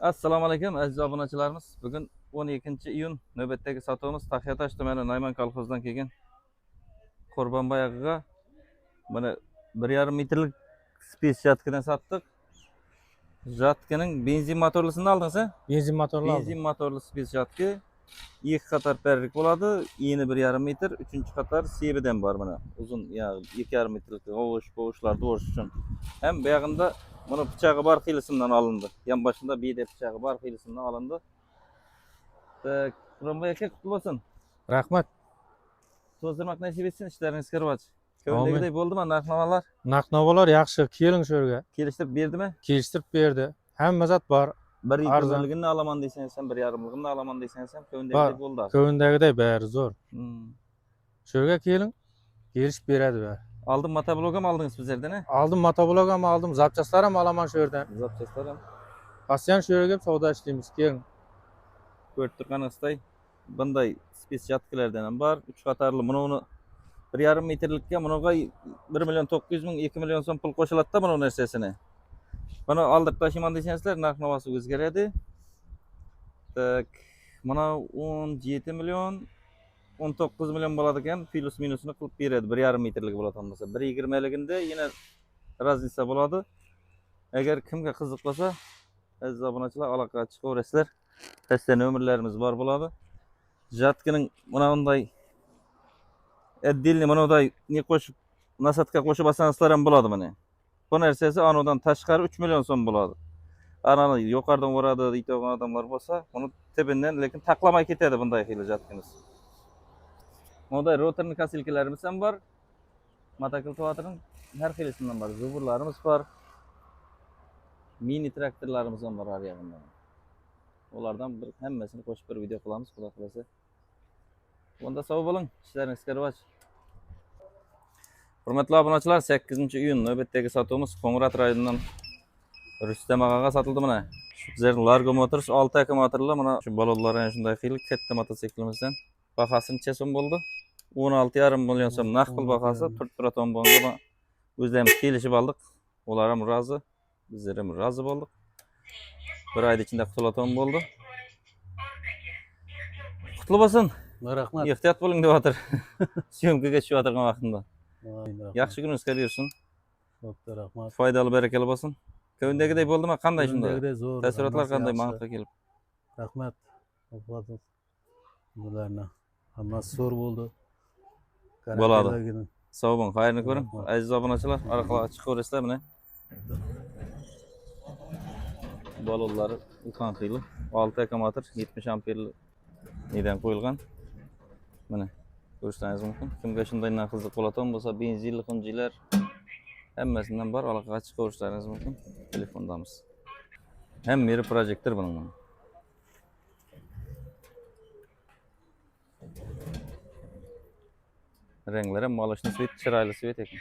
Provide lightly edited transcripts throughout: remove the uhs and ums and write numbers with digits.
Assalomu alaykum aziz obunachilarimiz. Bugun 12-iyun navbatdagi sotuvimiz Taxyatash tumani Nayman kolxozidan kelgan Qurbonboy akaga mana 1,5 metrlik space jatkadan satdik. Jatkaning benzin motorlisini aldingizmi? Benzin motorlu aldım. Benzin motorli space jatka. İki qator parrik bo'ladi. Eni 1,5 metr, uchinchi qator sebidan bor mana. Uzun, ya'ni 2,5 metrlik qovushlarni o'rish uchun. Ham bu yog'inda buni pichog'i bor xilisimdan olindi. Yan boshida biyda pichog'i bor xilisimdan olindi. Qurbonboy aka qutlug' bo'lsin. Rahmat. To'zdirmoq nasib etsin, ishlaringiz kirib. Ko'ngildagidek bo'ldimi narx-navolar? Narx-navolar yaxshi, keling shu yerga. Kelishtirib berdimi? Kelishtirib berdi. Hamma zat bor. Bir yigirmaligini olaman desangiz ham, 1,5ligini olaman desangiz ham ko'ngildagidek bo'ldi. Ko'ngildagidek bari zo'r. Shu yerga keling, kelishib beradi bari. Aldım motoblok ham oldingiz bizlardan, ha? Aldım motoblok ham aldım, zapchastlar ham olaman shu yerdan. Zapchastlar ham. Pasiyan shu yerga kelib savdo ishlaymiz, keling. Ko'rib turganingizdek, bunday space jatkalardan ham bor. 3 qatorli buni 1,5 metrlikka bunaqa 1,900,000 2 million so'm pul qo'shiladi-da bu narsasini. Buni oldirib tashlayman desangizlar, narx-navosi o'zgaradi. Tak, mana 17 million 19 million bo'ladi ekan, plus minusini qilib beradi. 1,5 metrlik bo'ladigan bo'lsa, 1,20ligida yana razlisa bo'ladi. Agar kimga qiziq bo'lsa, aziz obunachilar aloqaga chiqaverasizlar. Pastda nomerlarimiz bor bo'ladi. Jatkaning mana bunday отдельный mana bunday ne qo'shib, nasatka qo'shib olsangizlar ham bo'ladi mana. Bu narsasi anodan tashqari 3 million so'm bo'ladi. Anani yuqoridan o'radi deydigan odamlar bo'lsa, uni tebinden lekin taqlamay ketadi bunday xil jatkamiz. Bunday rotorni kasilkalarimiz ham bor. Motokultivatorning har xilisidan bor. Zuburlarimiz bor. Mini traktorlarimiz ham bor har yoqda. Ulardan bir hammasini qo'shib bir video qilamiz, xudo xolasa. Bunda sog' bo'ling, ishlaringiz kirib. Hurmatli obunachilar, 8-iyun navbatdagi sotuvimiz Qo'ng'irot rayonidan Rustam akaga sotildi mana. Bizning Largo Motors 6 akkumulyatorli mana shu bolalar ana shunday xil katta motosiklimizdan bahasi necha so'm bo'ldi? 16,5 million so'm naqd pul bahasi, turib-turaton bo'lgan. O'zlarimiz kelishib oldik. Ular ham rozi, bizlar ham rozi bo'ldik. Bir oyda ichida qutulaton bo'ldi. Qutlug' bo'lsin. Rahmat. Ehtiyot bo'ling deb o'tir. Syomkaga tushib o'tirgan vaqtimda. Yaxshi kuningiz bersin. Doktor rahmat. Foydali barakali bo'lsin. Ko'ngildagidek bo'ldimi? Qanday shunda? Zo'r. Taassurotlar qanday ma'noga kelib? Rahmat. Bularni hammasi zo'r bo'ldi. Bo'ladi. Sog' bo'ling, xayrni ko'ring. Aziz obunachilar, orqaga chiqaverasizlar mana. Balonlari ulkan xili 6 akkumulyator 70 amperli nedan qo'yilgan. Mana ko'rishingiz mumkin. Kimga shunday qiziq bo'ladigan bo'lsa, benzinli xunjilar hammasidan bor, aloqaga chiqaverishlaringiz mumkin. Telefondamiz. Ham meri projektor buning. Renglari molashni svet, chiroyli svet ekan.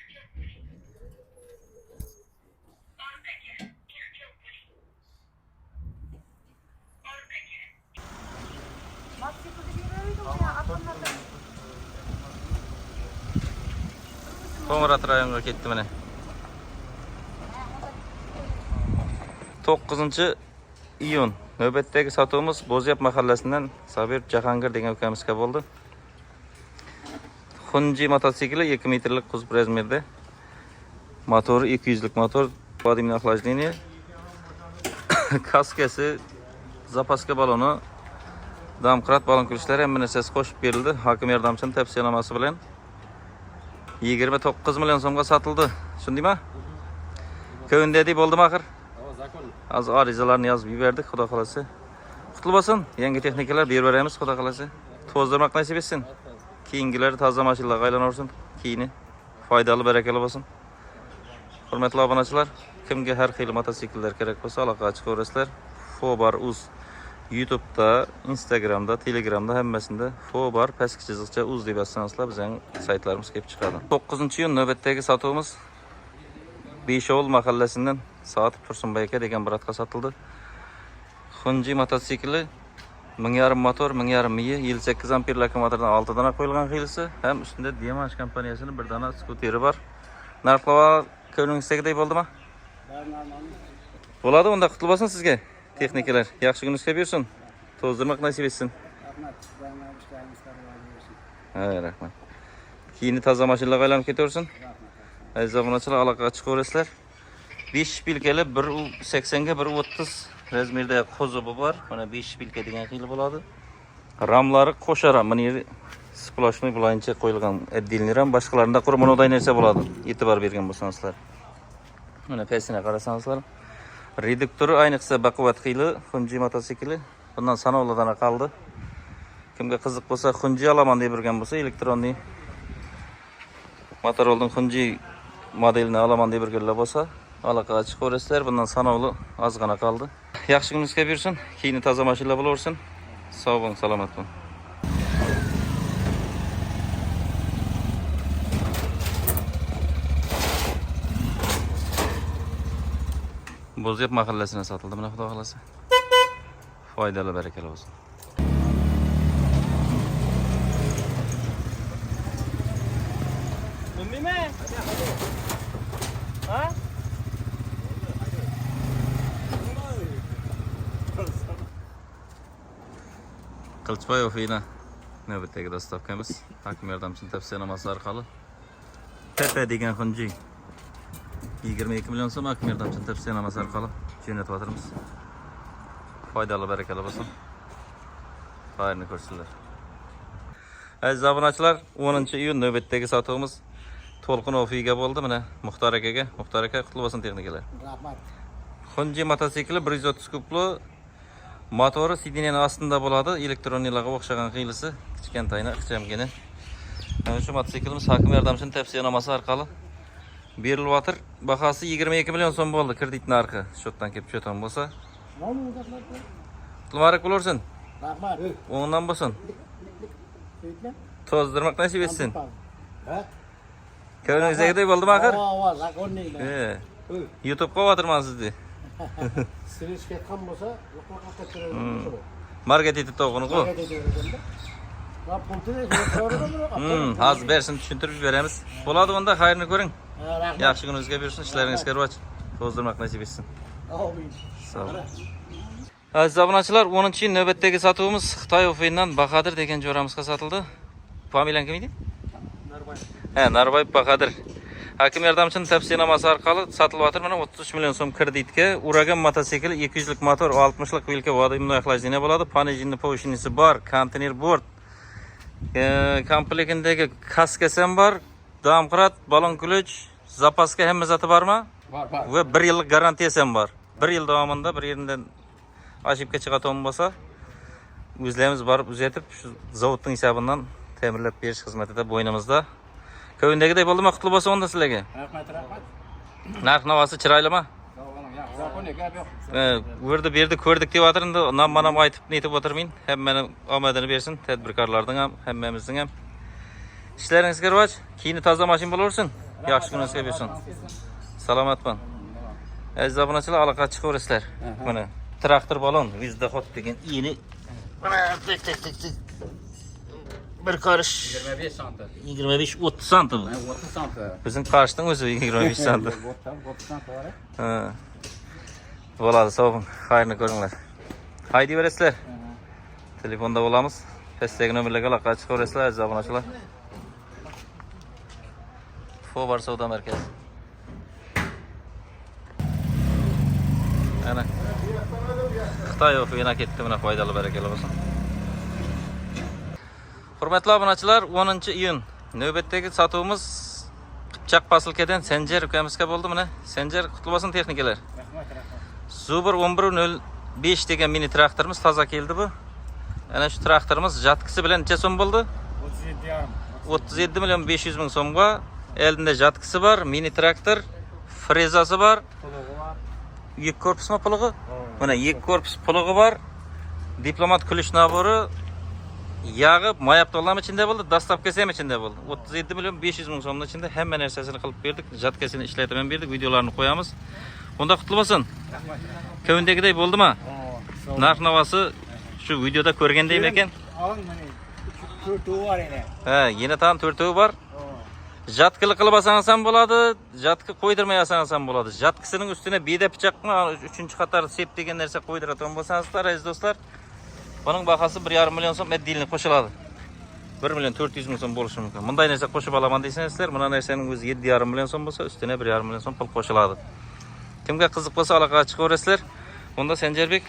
Qo'ng'irot rayoniga ketdi mana. 9-iyun navbatdagi sotuvimiz Bo'zyap mahallasidan Sabir Jahongir degan ukamizga bo'ldi. Xunji motosikli 2 metrlik kuzov razmerda. Motori 200 lik motor, podimni охлаждение. Kaskasi, zapaska baloni, damqrat balon kulishlari hamma narsasi qo'shib berildi. Hokim yordamchining tavsiyanomasi bilan 29 million so'mga sotildi. Shundaymi? Ko'ngildagidek bo'ldimi axir? Az arizalarni yozib yubordik, xudo xolasa. Qutlug' bo'lsin. Yangi texnikalar berib beramiz, xudo xolasa. To'zdirmoq nasib etsin. Keyingilar toza mashinalarga aylanaversin. Keyini foydali, barakali bo'lsin. Hurmatli obunachilar, kimga har xil mototsikllar kerak bo'lsa, aloqaga chiqaverasizlar. Fobar.uz YouTube'da, Instagram'da, Telegram'da hammasida Fobar pastki chiziqcha uz deb yozsangizlar bizning saytlarimiz kelib chiqadi. 9-iyun navbatdagi sotuvimiz Beshovul mahallasidan Saatib Tursunboy aka degan biratga sotildi. Xunji mototsikli 1,5 motor, 1,5 miyi, 58 amperli akkumulyatordan 6 dona qo'yilgan xilisi, ham ustida Diamash kompaniyasining bir dona skuteri bor. Narxlar ko'ngildagidek bo'ldimi? Bo'ladi, unda qutlug' bo'lsin sizga. texnikalar. Yaxshi kuningizga bersin. To'zdirmoq nasib etsin. Rahmat. Sizlarning ishlaringiz qadrli bo'lsin. Ha, rahmat. Keyini toza mashinalarga aylanib ketaversin. Rahmat. Aziz obunachilar, aloqaga chiqaverasizlar. 5 shpilkali 180 ga 130 razmerda qo'zubi bor. Mana 5 shpilka degan xili bo'ladi. Ramlari qo'sha ram. Mana yeri splashnoy bilancha qo'yilgan отдельный ram. Boshqalarida qurib monoday narsa bo'ladi. E'tibor bergan bo'lsangizlar. Mana pesina qarasangizlar. Reduktori ayniqsa baquvvat xili, Xunji motosikli. Bundan sanoqlidan qoldi. Kimga qiziq bo'lsa, Xunji olaman deb yurgan bo'lsa, elektronli Motorolning Xunji modelini olaman deb yurganlar bo'lsa, aloqaga chiqaverasizlar. Bundan sanoqli ozgina qoldi. Yaxshi kuningizga bersin. Keyini toza mashinalar bo'laversin. Sog' bo'ling, salomat bo'ling. Bo'zyap mahallasine satıldı. Mana xudo xolasa. Foydali, barakali bo'lsin. Bilmaymi? Ha? Qilchboyev yine navbatdagi dostavkamiz. Hakim yordamchisining tavsiyanomasi orqali Pepe degan Xunji 22 million so'm hakim yordamchisining tavsiyanomasi orqali jo'natib o'tiramiz. Foydali, barakali bo'lsin. Xayrni ko'rsinlar. Aziz obunachilar, 10-iyun navbatdagi sotuvimiz To'lqinoviga bo'ldi. Mana Muxtor akaga, Muxtor aka qutlug' bo'lsin texnikalar. Rahmat. Xunji mototsikli 130 kubli motori sidinyaning ostida bo'ladi. Elektroniyalarga o'xshagan qiyilisi, kichkentayni, ixchamgina. Mana shu mototsiklimiz hakim yordamchisining tavsiyanomasi orqali berilyapti. Bahasi 22 million so'm bo'ldi. Kredit narxi shotdan kelib cho'tan bo'lsa. Qutlug' bo'lsin. Rahmat. O'ngdan bo'lsin. To'zdirmoq nasib etsin. Ha? Ko'nglingizdagidek bo'ldimi axir? Va, zakonning. YouTube'ga o'tirman sizni. Sirish ketgan bo'lsa, yo'qqa qo'yib Market etib to'g'rini-ku. Hozir bersin, tushuntirib beramiz. Bo'ladi, unda xayrni ko'ring. Rahmat. Yaxshi kuningizga bersin, ishlaringizga rivoj. To'zdirmoq nasib etsin. Amin. Sağ olun. Aziz obunachilar, 10-iyun navbatdagi sotuvimiz Xitoy Ofeydan Bahadir degan jo'ramizga sotildi. Familiyang kim edi? Narboyev. Narboyev Bahadir. Hakim yordamchisining tavsiyanomasi orqali sotilyapti. Mana 33 million so'm kreditga Uragan mototsikl 200 lik motor, 60 lik vilka vodimnoy охлаждение bo'ladi. Panejinni povshinisi bor, konteyner bord. Komplektindagi kaskasi ham bor, domqrat, balon ключ, zapaska hamma zati bormi? Bor. Va 1 yillik garantiyasi ham bor. 1 yil davomida bir yerinden ashibga chiqadigan bo'lsa, o'zlarimiz borib uzatib, shu zavodning hisobidan ta'mirlab berish xizmatida bo'ynimizda. Ko'ngildagidek bo'ldimi? Qutlug' bo'lsin onda sizlarga. Rahmat. Narx-navosi chiroylimi? Zakonning gap yo'q. Verdi berdi ko'rdik deb o'tir, endi nam-manam aytib netib o'tirmayman. Hammani omadini bersin, tadbirkorlarning ham, hammamizning ham. İşlaringizga rivoj, keyini toza mashina bo'laversin. Yaxshi kuningizga bersin. Salomat bo'ling. Aziz obunachilar, aloqaga chiqaverasizlar. Mana traktor balon, vizda xot degan yeni. Mana tek. Bir qarış 25 santim. 25-30 santim. 30 santim. Bizim qarışdan o'zi 25 santim. 30 santim var. Ha. Bo'ladi, sog' bo'ling. Xayrni ko'ringlar. Haydi berasizlar. Telefonda bo'lamiz. Pastdagi nomerlarga aloqaga chiqaverasizlar, aziz obunachilar. Fobar savdo markazi. Ana. Xitoy ofiyina ketdi, mana foydali, barakali bo'lsin. Hurmatli obunachilar, 10-iyun navbatdagi sotuvimiz Qipchoq posilkadan Senjer ukamizga bo'ldi. Mana Senjer qutlug' bo'lsin texnikalar. Zubr 1105 degan mini traktorimiz toza keldi bu. Ana shu traktorimiz jatkisi bilan necha so'm bo'ldi? 37 million 500 ming so'mga. Eldinda jatkisi bor, mini traktor, frezasi bor. Yek korpusmi pulug'i? Mana yek korpus pulug'i bor. Diplomat kulish nabori, yag'i, mayapto'lam ichida bo'ldi, dastavkasi ham ichida bo'ldi. 37 million 500 ming so'mning ichida hamma narsasini qilib berdik. Jatkasini ishlatib ham berdik, videolarini qo'yamiz. Bunda qutlug' bo'lsin. Ko'ngildagidek bo'ldimi? Narx-navosi shu videoda ko'rgandek ekan. Alang mana 4 var yana. Ha, yana tam 4 var. Jatkılı qilib olsangiz ham bo'ladi, jatkı qo'ydirmay olsangiz ham bo'ladi. Jatkisining ustine beda pichoqni 3-qator sep degan narsa qo'ydiradigan bo'lsangizlar, aziz do'stlar, buning bahasi 1,5 million so'm addiylni qo'shiladi. 1 million 400 ming so'm bo'lishi mumkin. Bunday narsa qo'shib olaman deysangizlar, mana narsaning o'zi 7,5 million so'm bo'lsa, ustine 1,5 million so'm pul qo'shiladi. Kimga qiziq bo'lsa aloqaga chiqaverasizlar. Unda Sanjarbek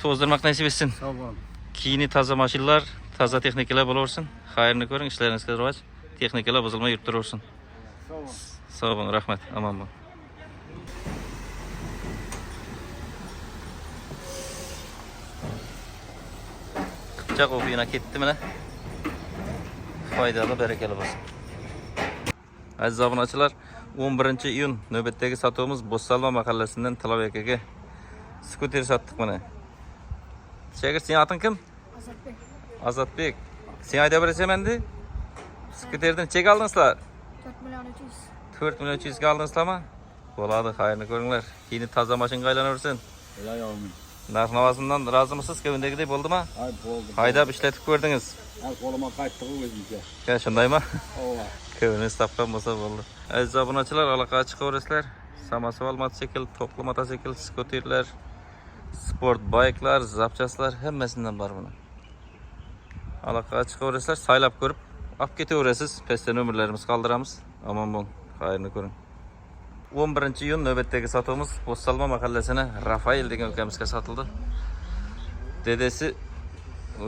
to'zdirmoq nasib etsin. Sağ olun. Kiyini toza mashinalar, toza texnikalar bo'laversin. Xayrni ko'ring, ishlaringizga rivoj. Texnikalar buzilmay yurib turaversin. Sağ olun. Sog' bo'ling, rahmat. Omon bo'ling. Qipchoq o'qiyina ketdi mana. Foydali, barakali bo'lsin. Aziz obunachilar, 11-iyun navbatdagi sotuvimiz Bo'ssalma mahallasidan Tilov akaga skuter sotdik mana. Chegir, sening ating kim? Azatbek. Azatbek. Sen ayta berasan endi? Skuterdan chek oldingizlar? 4 million 300. 4 million 300 ga oldingizlarmi? Bo'ladi, xayrni ko'ringlar. Keyin toza mashinaga aylanaversin. Helal olsun. Narx-navozidan rozimisiz? Kövündegidek bo'ldimi? Ay oldu. Haydab ishlatib ko'rdingiz. Her koluma kayıttı bu bizimki. Ya shundaymi? Ova. Kövünüz topgan bo'lsa bo'ldi. Aziz obunachilar, aloqaga chiqaverasizlar. Samosoval mototsikl, to'qli mototsikl, skuterlar, sport bayklar, zapchastlar hammasidan bor buni. Aloqaga chiqaverasizlar, saylab ko'rib olib ketaverasiz. Pastda nomerlarimiz qoldiramiz. Omon bo'ling, xayrni ko'ring. 11-iyun navbatdagi sotuvimiz Bo'ssalma mahallasini Rafael degan ukamizga sotildi. Dedesi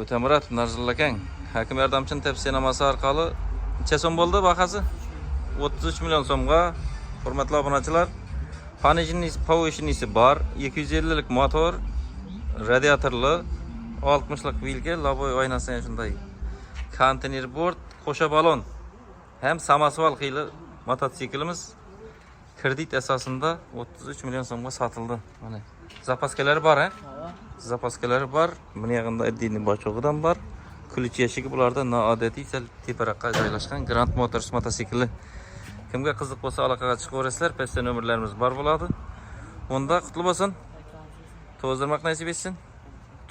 O'tamurat Narzulakang hakim yordamchining tavsiyanomasi orqali necha so'm bo'ldi bahasi? 33 million so'mga. Hurmatli obunachilar, poveshinisi bor, 250 lik motor, radiatorli, 60 lik vilga, loboy oynasi shunday. Konteyner bord, qo'sha balon. Ham samosoval xili mototsiklimiz kredit asosida 33 million so'mga sotildi. Mana zapaskalari bor, ha? Zapaskalari bor. Buni yaqinda addiyning boshlig'idan bor. Kulich eshigi bularda noodatiy sal teparoqqa joylashgan Grand Motors mototsikli. Kimga qiziq bo'lsa aloqaga chiqaverasizlar, pastda nomerlarimiz bor bo'ladi. Unda qutlug' bo'lsin. To'zdirmoq nasib etsin.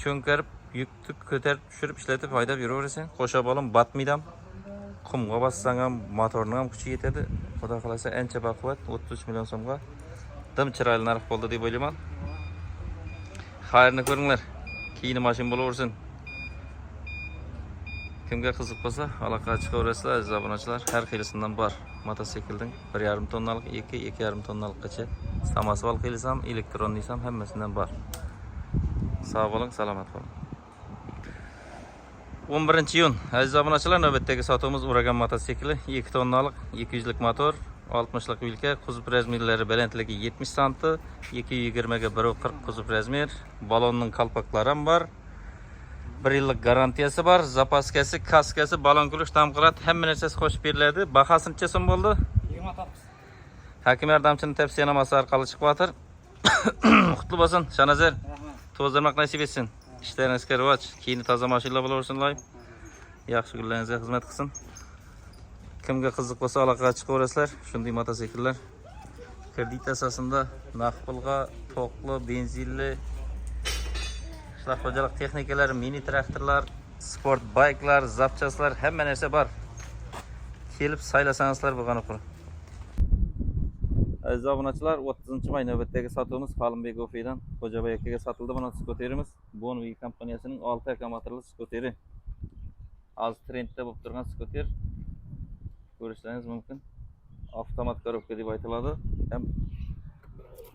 Cho'nkarib, yukni ko'tarib, tushirib, ishlatib haydab yuraverasang, qo'sha balon batmaydam. Qumga bassang ham motorning ham kuchi yetadi. Xudo xolasa ancha baquvvat 33 million so'mga dim chiroyli narx bo'ldi deb o'ylayman. Xayrni ko'ringlar. Keyin mashina bo'laversin. Kimga qiziq bo'lsa aloqaga chiqaverasizlar, aziz obunachilar. Har xilisidan bor. Mototsiklning 1,5 tonnalik, 2,5 tonnaliqqacha samosoval xilisi ham, elektronlisi ham hammasidan bor. Sog' bo'ling, salomat bo'ling. 11-iyun aziz obunachilar, navbatdagi sotuvimiz Uragan mototsikli, 2 tonnalik, 200 lik motor, 60 lik vilka, kuzov razmerlari balandligi 70 sm, 220 ga 140 kuzov razmer, balonning qalpoqlari ham bor. 1 yillik garantiyasi bor, zapaskasi, kaskasi, balon kulush, tamqirat, hamma narsasi qo'shib beriladi. Bahasi necha so'm bo'ldi? 29. Hakim yordamchining tavsiyanomasi orqali chiqyapti. Qutlug' bo'lsin, Shanazar. To'zdirmoq nasib etsin. İşlərinizə rivoj, keyin toza mashinalar bo'laversinlar. Yaxshi kunlaringizga xizmat qilsin. Kimga qiziq bo'lsa aloqaga chiqaverasizlar. Shunday mototsikllar kredit asosida naqd pulga, to'qli, benzinli, qishloq xo'jalik texnikalari, mini traktorlar, sport bayklar, zapchastlar, hamma narsa bor. Kelib saylasangizlar bo'lgani qura. Aziz obunachilar, 30-may navbatdagi sotuvimiz Xolimbek O'fidan Xo'jabay akaga sotildi. Mana skuterimiz Bonvi kompaniyasining 6 akkumulyatorli skuteri. Hozir trendda bo'lib turgan skuter. Ko'rishingiz mumkin. Avtomat korobka deb aytiladi. Ham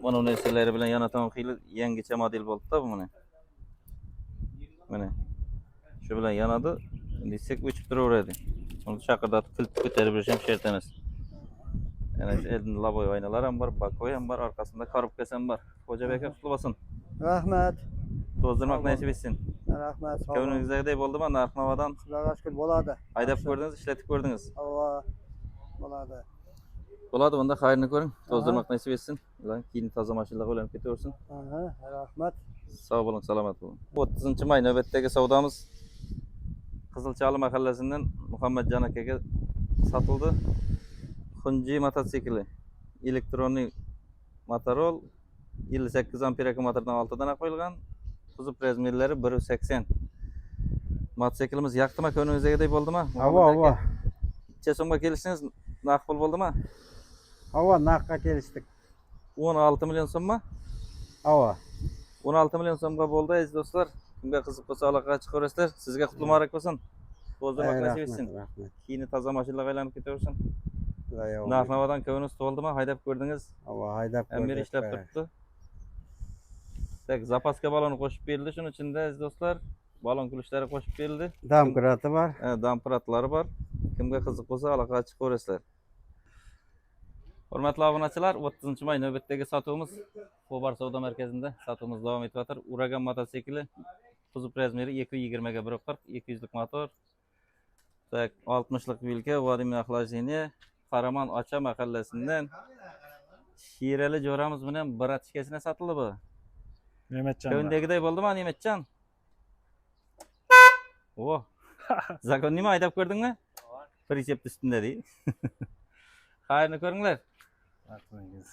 mana bu narsalari bilan yana tanqili yangicha model bo'ldi-da bu mana. Mana shu bilan yanadi, desak o'chib turaveradi. Uni chaqirdatib kilit ko'tarib berish ham shart emas. Yani elinde laboy aynalar ham bor, bakoy ham bor, orqasida korobkasi ham bor. Xo'jabek aka, qutlug' bo'lsin. Rahmat. To'zdirmoq nasib etsin. Rahmat. Sağ olun. Ko'nglingizdagidek bo'ldimi? Narx-navodan Xudoga shukr bo'ladi. haydab ko'rdingiz, ishlatib ko'rdingiz. Alloh bo'ladi. Bo'ladi, bunda xayrni ko'ring. To'zdirmoq nasib etsin. Ular keyin toza mashinalarga ulanib ketaversin. Aha, rahmat. Sog' bo'ling, salomat bo'ling. 30-may navbatdagi savdomiz Qizilchali mahallasidan Muhammadjon akaga sotildi. Xunji mototsikli, elektronik Motorola 58 ampere akkumulyatordan oltidan qo'yilgan. Kuzov razmerlari 180. Mototsiklimiz yoqdimi, ko'nglingizdagidek bo'ldimi? Ava. Necha so'mga kelishdingiz? naqd bo'ldimi? Hava naqqa kelishdik. 16 million so'mmi? Hava. 16 million so'mga bo'ldi aziz do'stlar. Kimga qiziq bo'lsa aloqaga chiqaverasizlar. Sizga qutlug' muborak bo'lsin. O'zingizga nasib etsin. Rahmat. Keyini toza mashinaga aylanib ketaversin. Xudoyo. Narx-navodan ko'nglingiz to'ldimi? Haydab ko'rdingiz. Hava haydab Ham beri ishlab turibdi. Tak zapaska balon qo'shib berildi. Shuning ichida aziz do'stlar, balon kulishlari qo'shib berildi. Damkrati bor. Dampratlari bor. Kimga qiziq bo'lsa aloqaga chiqaverasizlar. Hurmatli obunachilar, 30-may navbatdagi sotuvimiz Xobar savdo markazida sotuvimiz davom etyotir. Uragan mototsikli kuzov razmeri 220 ga 140, 200 lik motor. Tak 60 lik vilka, Vladimir Axlajeniya, Qaraman Acha mahallasidan Shirali jo'ramiz bilan bratishkasina sotildi bu. Nematchan. Ko'ndagiday bo'ldimi, Nematchan? O. Zakon nima haydab ko'rdingmi? Pritsep ustida dey. Xayrni ko'ringlar.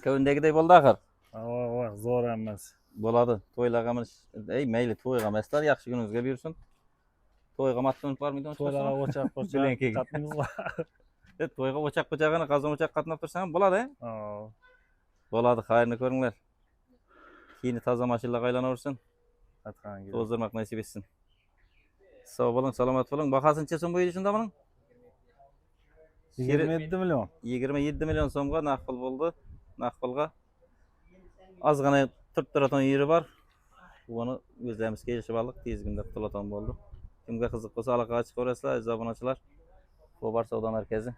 Ko'ndagiday bo'ldi axir. Zo'r emas. Bo'ladi. To'ylarga mayli to'yga emaslar, yaxshi kuningizga buyursin. To'yga matlanib bormaydi. To'ylarga o'chaq qatnaymiz. To'yga o'chaq-qo'chag'ini, qazon o'chaq qatnab tursa ham bo'ladi. Bo'ladi, xayrni ko'ringlar. Keyini toza mashinaga aylanaversin. O'zdirmoq nasib etsin. Sog' bo'ling, salomat bo'ling. Bahosini so'm bo'ydi shunda buning? 27 million. 27 million so'mga naqd pul bo'ldi. Naqd pulga ozgina turtiraton yeri bor. Buni o'zimiz kelishib oldik, tezgina qutulaton bo'ldi. Kimga qiziq bo'lsa aloqaga chiqaverasizlar, aziz obunachilar. Xobar savdo markazi.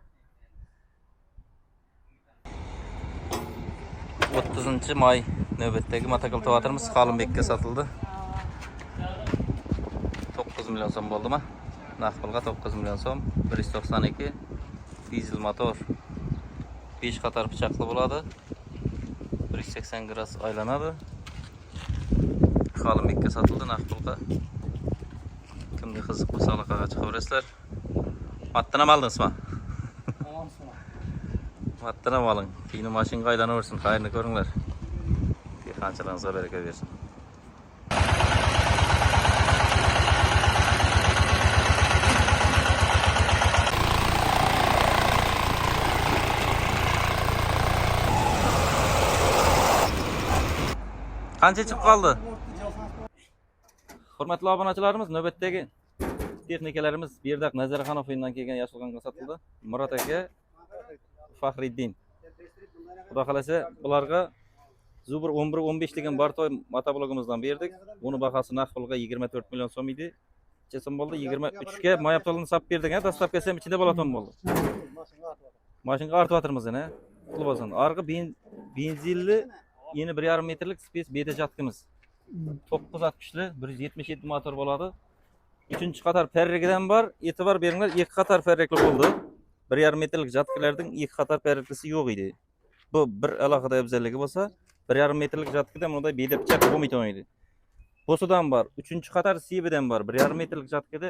30-may navbatdagi motokultivatorimiz Xolimbekka sotildi. 9 million so'm bo'ldimi? Naqd pulga 9 million so'm, 192 dizel motor. 5 qator pichoqli bo'ladi. 180 gradus aylanadi. Xolimbekka sotildi naqd pulga. Kimga qiziq bo'lsa aloqaga chiqaverasizlar. Matdan ham oldingizmi? Matdan ham oling. Keyin mashinaga aylanaversin. Xayrni ko'ringlar. Dehqonchilaringizga baraka bersin. Qancha chiqib qoldi? Hurmatli obunachilarimiz, navbatdagi texnikalarimiz Berdaq Nazarxonovdan kelgan Yashilqonga sotildi. Murod aka, Faxriddin. Xudo xolasa, bularga Zubr 11-15 degan bartoy motoblogimizdan berdik. Buni bahosi naqd pulga 24 million so'm edi. Chesam bo'ldi 23 ga mayaptolini sap berdik, dastavkasi ham ichida bo'laton bo'ldi. Mashinaga artib yana. Qulib olsin. Arqi benzinli yeni 1,5 metrlik space beta jatkimiz. 960 177 motor bo'ladi. 3-qator ferrigidan bor, e'tibor beringlar, 2-qator ferrikli bo'ldi. 1,5 metrlik jatkalarning 2-qator ferriklisi yo'q edi. Bu bir alohida afzalligi bo'lsa, 1,5 metrlik jatkada bunday beta pichoq bo'lmaydi. Bo'sidan bor, 3-qator sibidan bor, 1,5 metrlik jatkada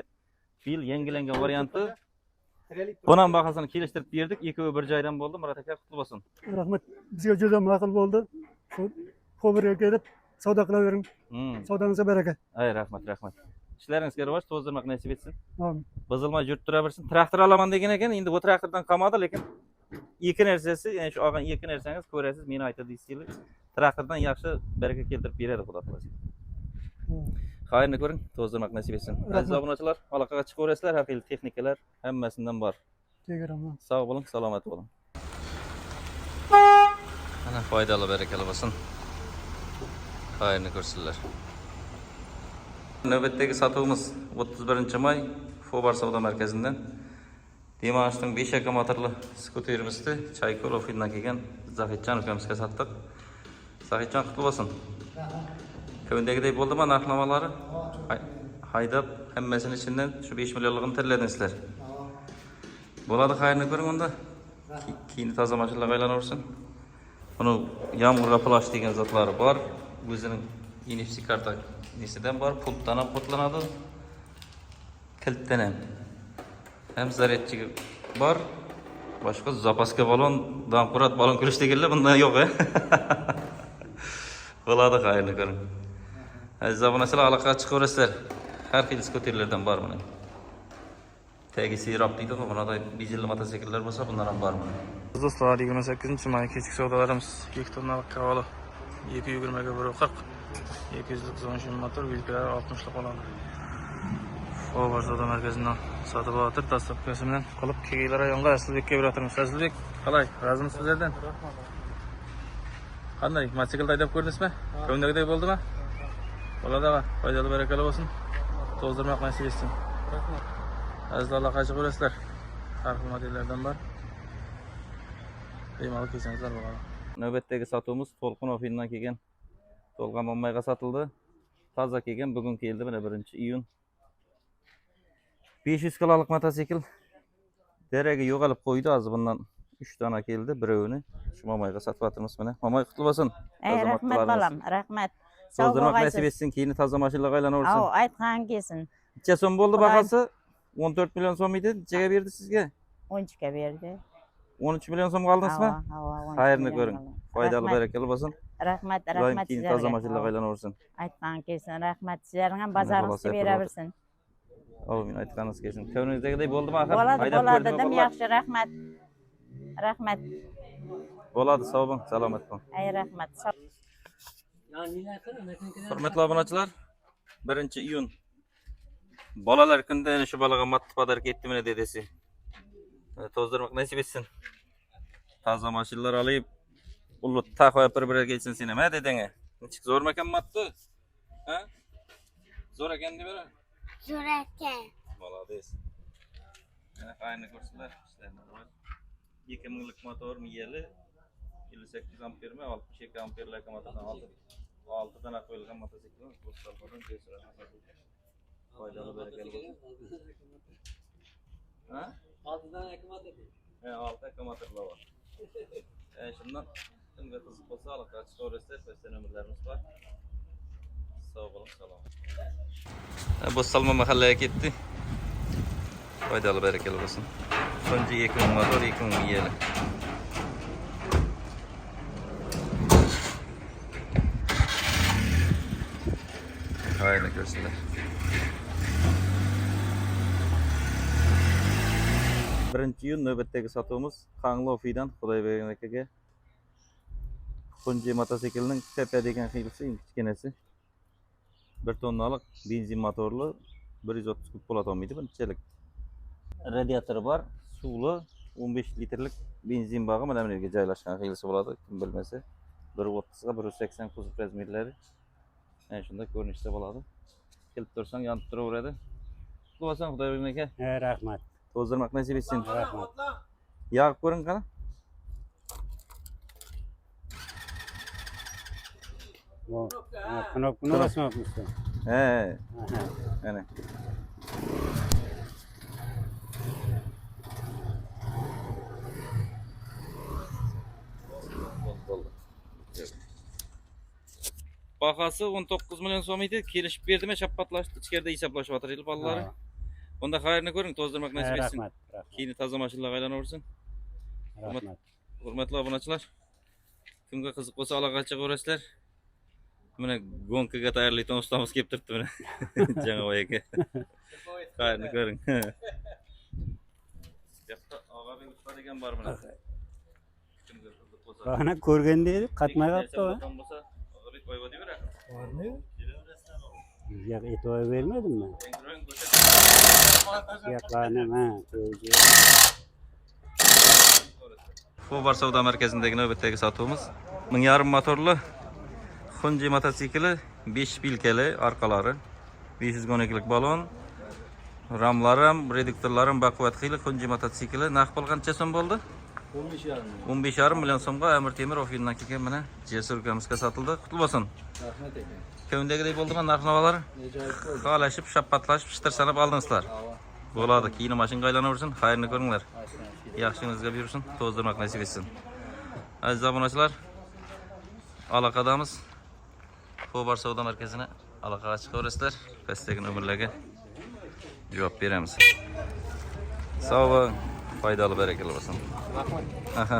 fil yangilangan varianti. Bundan bahosini kelishtirib berdik. Ikkovi bir joydan bo'ldi. Murod aka qutlug' bo'lsin. Rahmat. Bizga juda ma'qul bo'ldi. Xo'barga kelib savdo qilavering. Savdongizga baraka. Ay, rahmat. Ishlaringizga rivoj, to'zdirmoq nasib etsin. Amin. Buzilmay yurib turaversin. Traktor olaman degan ekan, endi bu traktordan qolmadi, lekin ikki narsasi, ya'ni shu olgan ikki narsangiz ko'rasiz, meni aytadingiz. Traktordan yaxshi baraka keltirib beradi, xudo xolasa. Xayrni ko'ring, to'zdirmoq nasib etsin. Aziz obunachilar, aloqaga chiqaverasizlar, har xil texnikalar hammasidan bor. Tegaraman. Sog' bo'ling, salomat bo'ling. Ana foydali, barakali bo'lsin. Xayrni ko'rsinlar. Navbatdagi sotuvimiz 31-may Xobar savdo markazidan Dimashqning 5 aka motorli skuterimizni Chaykolovdan kelgan Zahidjon ukamizga sotdik. Zahidjon qutlug' bo'lsin. Ko'ndagidek bo'ldimi narxlamalari? Haydab hammasini ichidan shu 5 millionligini tildingizlar. Bo'ladi, xayrni ko'ring unda. Keyin toza mashinaga aylanaversin. Buni yomg'irga plash degan zotlari bor. O'zining NFC karta nisidan bor, pultdan ham qutlanadi. Kiltdan ham zaryadchiga bor. Boshqa zapaska balon, damqurat balon kulish deganlar bundan yo'q. Bo'ladi, xayrni ko'ring. Aziz obunachilar, aloqaga chiqaverasizlar. Har xil skuterlardan bor buni. Tagi seroq deydi, bunday dizel mototsikllar bo'lsa, bundan ham bor buni. Dostlar 28 may keçik savdolarımız 2 tonnalık kavalı 220'ge 1.40 200'lük zonşun motor bilgiler 60'lık olan Ovar savdo merkezinden satıp atır tasarruf kesiminden kılıp kegeyler rayonga Asılbek'e bir atırmış. Asılbek kalay razımız sizlerden qanday mototsiklda haydab ko'rdingizmi? Ko'ngildagidek bo'ldimi? Bo'ladi va foydali barakali bo'lsin. To'ldirmoq nasib etsin. Aziz Allah qachi ko'rasizlar. Har xil modellardan bor. Bemalol kelsangizlar bo'ladi. Navbatdagi sotuvimiz To'lqin Ofindan kelgan To'lg'an Mommayga sotildi. Toza kelgan, bugun keldi mana 1-iyun. 500 kiloluk mototsikl deraga yo'qolib qo'ydi. Hozir bundan 3 dona keldi, birovini shu Mommayga sotib atamiz mana. Mommay qutlug' bo'lsin. Rahmat balam, rahmat. To'ldirmoq nasib etsin, keyin toza mashinaga aylanaversin. Aw, aytgan kelsin. Necha so'm bo'ldi bahasi? 14 million so'm edi. Nechaga berdi sizga? 13 ga berdi. 13 million so'mga oldingizmi? Xayrni ko'ring. Foydali barakali bo'lsin. Rahmat, Doim rahmat keyin sizlarga. toza mashinaga aylanaversin. Aytgan kelsin, rahmat sizlarga ham bozoringizni beraversin. Amin, aytganingiz kelsin. Ko'nglingizdagidek bo'ldimi axir? Bo'ladi, dedim yaxshi, rahmat. Rahmat. Bo'ladi, sog' bo'ling, salomat bo'ling. Ay, rahmat. Hurmatli obunachilar, 1-iyun. Bolalar kunida yana shu bolaga matni podarka etdi mana dedesi. To'zdirmoq nasib etsin. Toza mashinalar olib, ulug' taqoyib bir-biriga kelsin seni. Ma dedinga. Nechik zo'r ekan matni? Ha? Zo'r ekan deb bera. Zo'r ekan. Молодец. Mana qayni ko'rsinlar. 2000lik motor miyali 58 ampermi 62 amperlik motordan oldi. 6 dana qo'yilgan mototsikl To'lqindan kesiradi. Foydali barakali bo'lsin. Ha? 6 dana akkumulyator. Ha, 6 akkumulyatorlar bor. Shundan kimga qiziq bo'lsa, aloqa chiqaverasizlar, bizda nomerlarimiz bor. Sog' bo'ling, salom. Bu Salma mahallaga ketdi. Foydali barakali bo'lsin. Tunji 2000 motor 2000 miyali. Hayırlı görsünler. 1-iyun navbatdagi sotuvimiz Qangli Ofidan Xudoybergan akaga Tunji mototsiklning tepa degan xilisi, kichkinasi. 1 tonnalik benzin motorli 130 kub po'lat olmaydi. Bunchalik radiatori bor, suvli 15 litrlik benzin bog'i mana bu yerga joylashgan xilisi bo'ladi, kim bilmasa. 130 ga 180 kuzov razmerlari. Ana shunda ko'rinishda bo'ladi. Kelib tursang yonib turaveradi. Qutlug' bo'lsin Xudoybergan aka. Rahmat. To'zdirmoq nasib etsin. Rahmat. Yog'ib ko'ring qani. Knopkani bosmayapmiz. He. Ana. Bahası 19 milyon so'm edi. Kelishib berdimi, shappatlashdi. Ichkarida hisoblashyapti yil bolalari. Unda xayrni ko'ring, to'zdirmoq nasib etsin. Rahmat. Keyin toza mashinalarga aylanaversin. Rahmat. Hurmatli obunachilar, kimga qiziq bo'lsa aloqa chiqaverasizlar. Mana gonkaga tayyorlaydigan ustamiz kelib turibdi mana. Jangovoy aka. Xayrni ko'ring. Yoqda Og'abek usta degan bor mana. Kimga qiziq bo'lsa. Bana ko'rganda edi, qatmay qolibdi. Og'abek boyva deyveradi. Bormi? Yo'q, e'tibor bermadimmi? Yo'qlarni ha, Xo'bar savdo markazidagi navbatdagi sotuvimiz 1.5 motorli Xunji mototsikli 5 bilkali orqalari 512lik balon ramlari ham reduktorlari ham baquvvat xili Xunji mototsikli narx pul qancha so'm bo'ldi? 15,5 million so'mga Amir Temir Ofindan kelgan mana Jasur ukamizga sotildi. Qutlug' bo'lsin. Rahmat aka. Ko'ngildagidek bo'ldimi narx-navolar? Qolashib, shappatlashib, shitir sanab oldingizlar. Bo'ladi, keyin mashinaga aylanaversin, xayrni ko'ringlar. Yaxshingizga buyursin, to'zdirmoq nasib etsin. Aziz obunachilar, aloqadamiz. Xo'bar savdo markazini aloqaga chiqaverasizlar. Pastdagi nomerlarga javob beramiz. Sog' bo'ling, foydali barakali bo'lsin. Rahmat. Aha.